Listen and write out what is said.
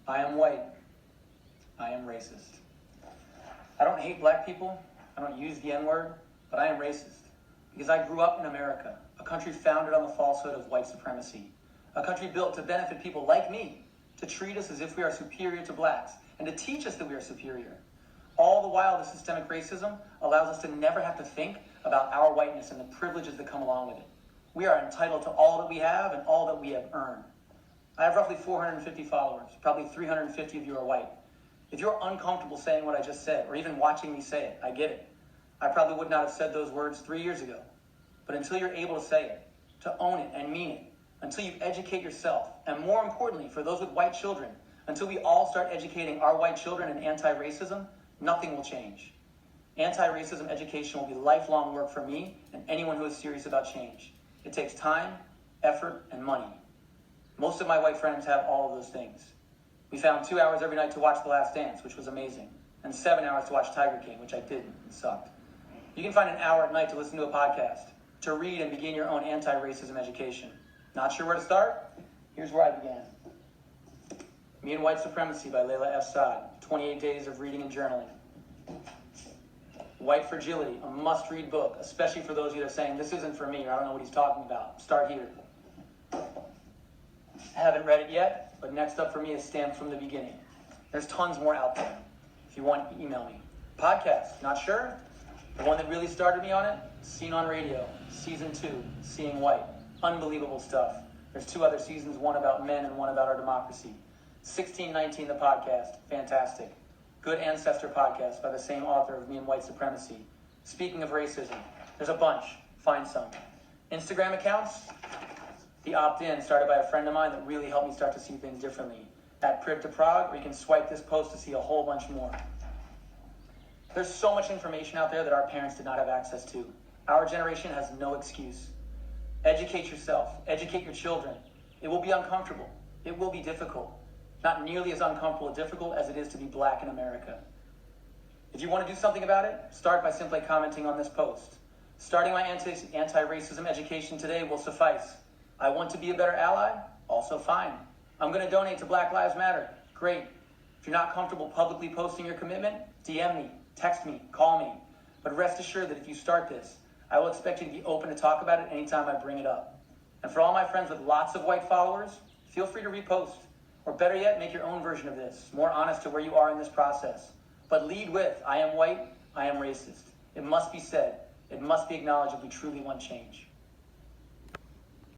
I am white. I am racist. I don't hate black people. I don't use the N-word, but I am racist. Because I grew up in America, a country founded on the falsehood of white supremacy. A country built to benefit people like me, to treat us as if we are superior to blacks, and to teach us that we are superior. All the while, the systemic racism allows us to never have to think about our whiteness and the privileges that come along with it. We are entitled to all that we have and all that we have earned. I have roughly 450 followers. Probably 350 of you are white. If you're uncomfortable saying what I just said, or even watching me say it, I get it. I probably would not have said those words 3 years ago. But until you're able to say it, to own it and mean it, until you educate yourself, and more importantly, for those with white children, until we all start educating our white children in anti-racism, nothing will change. Anti-racism education will be lifelong work for me and anyone who is serious about change. It takes time, effort, and money. Most of my white friends have all of those things. We found 2 hours every night to watch The Last Dance, which was amazing, and 7 hours to watch Tiger King, which I didn't. It sucked. You can find an hour at night to listen to a podcast, to read and begin your own anti-racism education. Not sure where to start? Here's where I began. Me and White Supremacy by Layla F. Saad, 28 days of reading and journaling. White Fragility, a must-read book, especially for those of you that are saying, this isn't for me, or I don't know what he's talking about. Start here. Haven't read it yet, but next up for me is Stamped from the Beginning. There's tons more out there. If you want, email me. Podcast, not sure? The one that really started me on it, Seen on Radio, Season 2, Seeing White. Unbelievable stuff. There's 2 other seasons, one about men and one about our democracy. 1619, the podcast, fantastic. Good Ancestor podcast by the same author of Me and White Supremacy. Speaking of racism, there's a bunch. Find some. Instagram accounts, the opt-in started by a friend of mine that really helped me start to see things differently. At Priv to Prague, or you can swipe this post to see a whole bunch more. There's so much information out there that our parents did not have access to. Our generation has no excuse. Educate yourself. Educate your children. It will be uncomfortable. It will be difficult. Not nearly as uncomfortable or difficult as it is to be black in America. If you want to do something about it, start by simply commenting on this post. Starting my anti-racism education today will suffice. I want to be a better ally? Also fine. I'm going to donate to Black Lives Matter. Great. If you're not comfortable publicly posting your commitment, DM me, text me, call me. But rest assured that if you start this, I will expect you to be open to talk about it anytime I bring it up. And for all my friends with lots of white followers, feel free to repost. Or better yet, make your own version of this, more honest to where you are in this process. But lead with, I am white, I am racist. It must be said. It must be acknowledged if we truly want change.